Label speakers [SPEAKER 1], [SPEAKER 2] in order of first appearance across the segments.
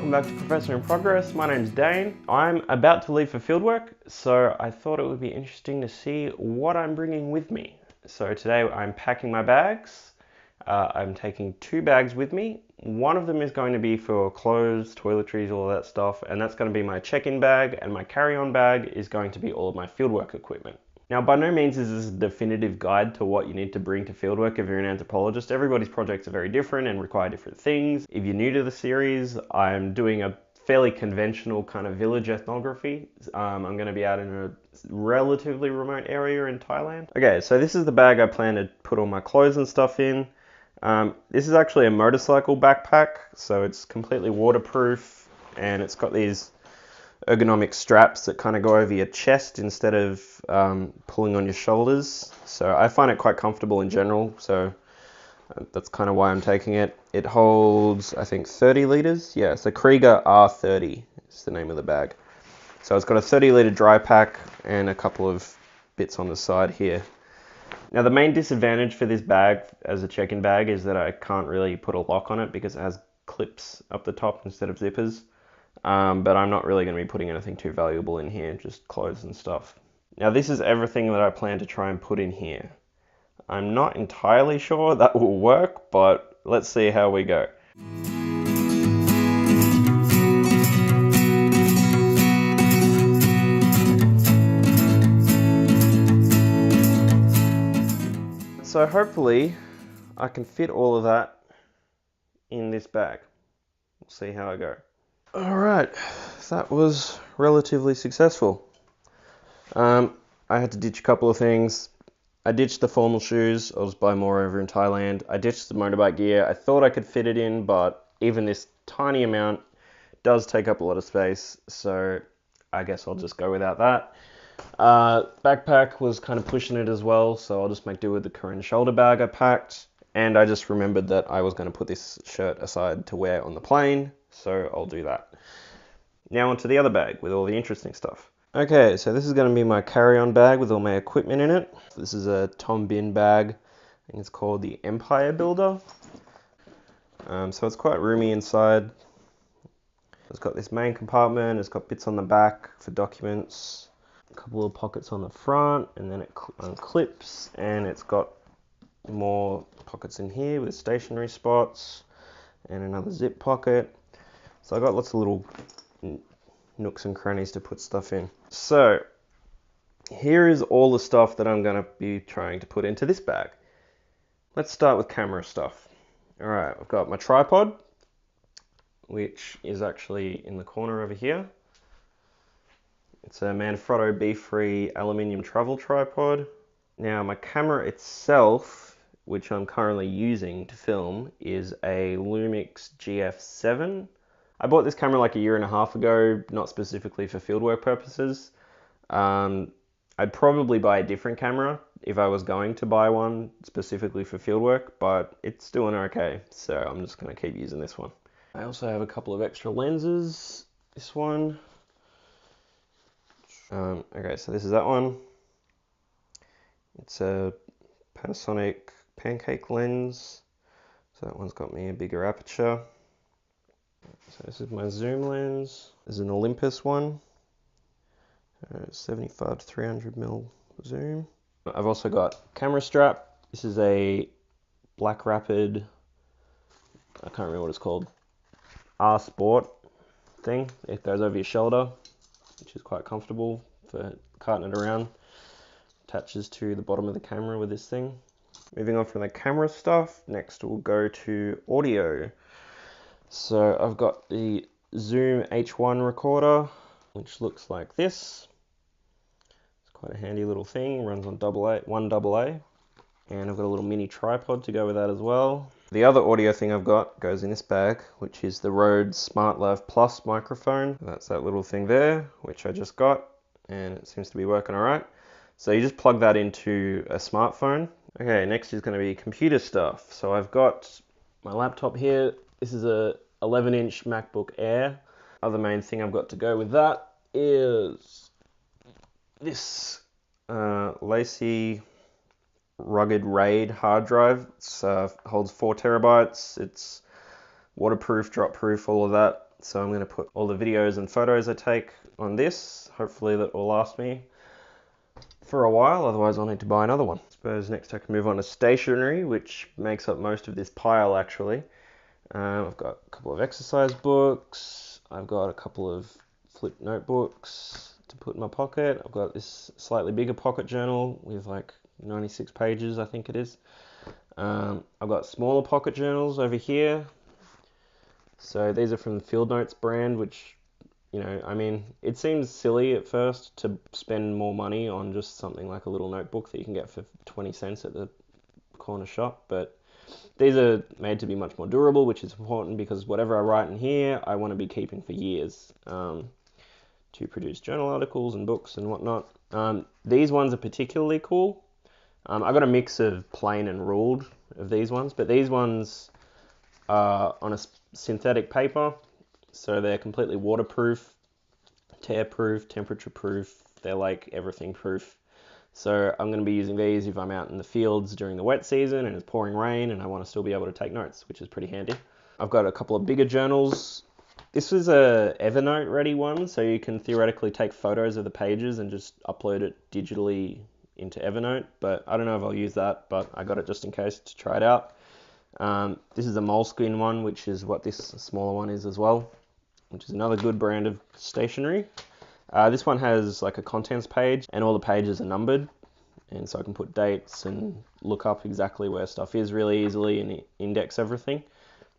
[SPEAKER 1] welcome back to Professor in Progress. My name's Dane. I'm about to leave for fieldwork, so I thought it would be interesting to see what I'm bringing with me. So today I'm packing my bags. I'm taking 2 bags with me. One of them is going to be for clothes, toiletries, all of that stuff, and that's going to be my check-in bag, and my carry-on bag is going to be all of my fieldwork equipment. Now, by no means is this a definitive guide to what you need to bring to fieldwork if you're an anthropologist. Everybody's projects are very different and require different things. If you're new to the series, I'm doing a fairly conventional kind of village ethnography. I'm going to be out in a relatively remote area in Thailand. Okay, so this is the bag I plan to put all my clothes and stuff in. This is actually a motorcycle backpack, so it's completely waterproof, and it's got these ergonomic straps that kind of go over your chest instead of pulling on your shoulders. So I find it quite comfortable in general, so that's kind of why I'm taking it. It holds, I think, 30 liters. Yeah, so Kriega R30 is the name of the bag. So it's got a 30-liter dry pack and a couple of bits on the side here. Now, the main disadvantage for this bag as a check-in bag is that I can't really put a lock on it because it has clips up the top instead of zippers. But I'm not really going to be putting anything too valuable in here, just clothes and stuff. Now, this is everything that I plan to try and put in here. I'm not entirely sure that will work, but let's see how we go. So hopefully I can fit all of that in this bag. We'll see how I go. Alright, that was relatively successful. I had to ditch a couple of things. I ditched the formal shoes. I'll just buy more over in Thailand. I ditched the motorbike gear. I thought I could fit it in, but even this tiny amount does take up a lot of space, so I guess I'll just go without that. Backpack was kind of pushing it as well, so I'll just make do with the current shoulder bag I packed. And I just remembered that I was going to put this shirt aside to wear on the plane, so I'll do that. Now onto the other bag with all the interesting stuff. Okay, so this is going to be my carry-on bag with all my equipment in it. This is a Bihn bag, and it's called the Empire Builder. So it's quite roomy inside. It's got this main compartment, it's got bits on the back for documents, a couple of pockets on the front, and then it unclips, and it's got more pockets in here with stationary spots and another zip pocket. So I got lots of little nooks and crannies to put stuff in. So here is all the stuff that I'm going to be trying to put into this bag. Let's start with camera stuff. Alright, I've got my tripod, which is actually in the corner over here. It's a Manfrotto BeFree aluminium travel tripod. Now my camera itself, which I'm currently using to film, is a Lumix GF7. I bought this camera like a year and a half ago, not specifically for fieldwork purposes. I'd probably buy a different camera if I was going to buy one specifically for fieldwork, but it's doing okay, so I'm just going to keep using this one. I also have a couple of extra lenses. This one. Okay, so this is that one. It's a Panasonic pancake lens, so that one's got me a bigger aperture. So this is my zoom lens. This is an Olympus one, 75 to 300mm zoom. I've also got camera strap. This is a BlackRapid, I can't remember what it's called, R Sport thing. It goes over your shoulder, which is quite comfortable for carting it around. Attaches to the bottom of the camera with this thing. Moving on from the camera stuff, next we'll go to audio. So I've got the Zoom H1 recorder, which looks like this. It's quite a handy little thing, runs on one AA. And I've got a little mini tripod to go with that as well. The other audio thing I've got goes in this bag, which is the Røde SmartLav Plus microphone. That's that little thing there, which I just got, and it seems to be working all right. So you just plug that into a smartphone. Okay, next is going to be computer stuff. So I've got my laptop here. This is a 11-inch MacBook Air. Other main thing I've got to go with that is this LaCie rugged RAID hard drive. It holds 4 terabytes. It's waterproof, drop proof, all of that. So I'm going to put all the videos and photos I take on this. Hopefully that will last me for a while, otherwise I'll need to buy another one. I suppose next I can move on to stationery, which makes up most of this pile actually. I've got a couple of exercise books, I've got a couple of flip notebooks to put in my pocket, I've got this slightly bigger pocket journal with like 96 pages I think it is. I've got smaller pocket journals over here. So these are from the Field Notes brand, which, you know, I mean, it seems silly at first to spend more money on just something like a little notebook that you can get for 20 cents at the corner shop, but these are made to be much more durable, which is important because whatever I write in here, I want to be keeping for years to produce journal articles and books and whatnot. These ones are particularly cool. I got a mix of plain and ruled of these ones, but these ones are on a synthetic paper, so they're completely waterproof, tear-proof, temperature-proof. They're like everything-proof. So I'm going to be using these if I'm out in the fields during the wet season and it's pouring rain and I want to still be able to take notes, which is pretty handy. I've got a couple of bigger journals. This was a Evernote ready one, so you can theoretically take photos of the pages and just upload it digitally into Evernote, but I don't know if I'll use that, but I got it just in case to try it out. This is a Moleskine one, which is what this smaller one is as well, which is another good brand of stationery. This one has like a contents page and all the pages are numbered, and so I can put dates and look up exactly where stuff is really easily and index everything.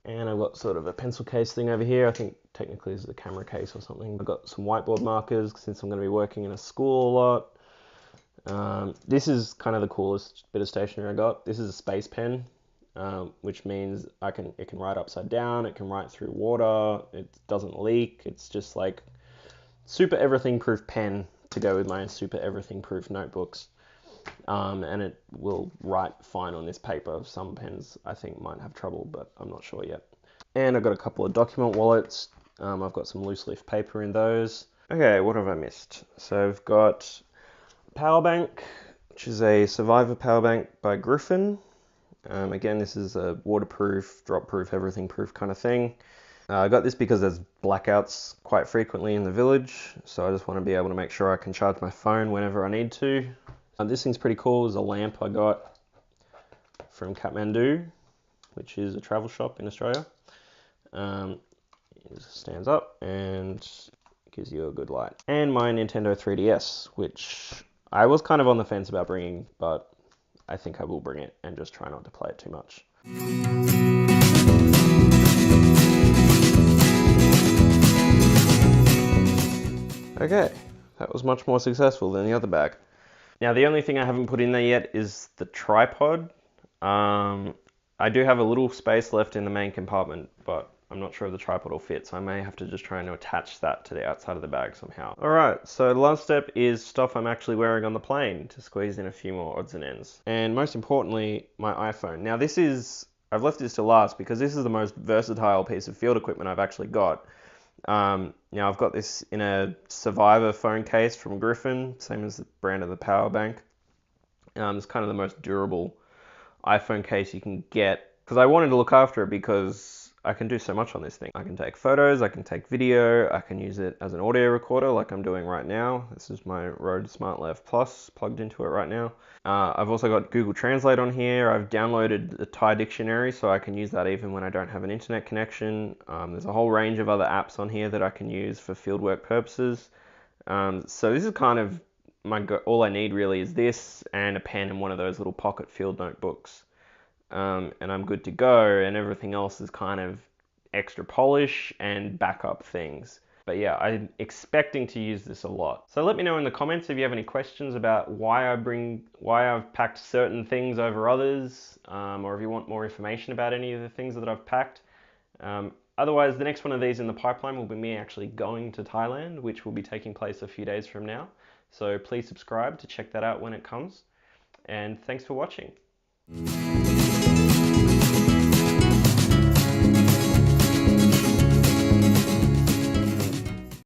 [SPEAKER 1] And I've got sort of a pencil case thing over here. I think technically this is a camera case or something. I've got some whiteboard markers since I'm going to be working in a school a lot. This is kind of the coolest bit of stationery I got. This is a space pen, which means it can write upside down, it can write through water, it doesn't leak. It's just like super everything proof pen to go with my super everything proof notebooks. And it will write fine on this paper. Some pens I think might have trouble, but I'm not sure yet. And I've got a couple of document wallets. I've got some loose leaf paper in those. Okay, what have I missed? So I've got a power bank, which is a Survivor power bank by Griffin. Again, this is a waterproof, drop-proof, everything-proof kind of thing. I got this because there's blackouts quite frequently in the village, so I just want to be able to make sure I can charge my phone whenever I need to. This thing's pretty cool. It's a lamp I got from Kathmandu, which is a travel shop in Australia. It stands up and gives you a good light. And my Nintendo 3DS, which I was kind of on the fence about bringing, but I think I will bring it and just try not to play it too much. Okay, that was much more successful than the other bag. Now the only thing I haven't put in there yet is the tripod. I do have a little space left in the main compartment, but I'm not sure if the tripod will fit, so I may have to just try and attach that to the outside of the bag somehow. Alright, so the last step is stuff I'm actually wearing on the plane to squeeze in a few more odds and ends. And most importantly, my iPhone. Now I've left this to last because this is the most versatile piece of field equipment I've actually got. Now I've got this in a Survivor phone case from Griffin, same as the brand of the power bank. It's kind of the most durable iPhone case you can get because I wanted to look after it because I can do so much on this thing. I can take photos, I can take video, I can use it as an audio recorder like I'm doing right now. This is my Røde SmartLav Plus plugged into it right now. I've also got Google Translate on here. I've downloaded the Thai dictionary so I can use that even when I don't have an internet connection. There's a whole range of other apps on here that I can use for fieldwork purposes. So this is kind of all I need really is this and a pen and one of those little pocket field notebooks. And I'm good to go, and everything else is kind of extra polish and backup things. But yeah, I'm expecting to use this a lot. So let me know in the comments if you have any questions about why I've packed certain things over others, or if you want more information about any of the things that I've packed. Otherwise, the next one of these in the pipeline will be me actually going to Thailand, which will be taking place a few days from now. So please subscribe to check that out when it comes. And thanks for watching.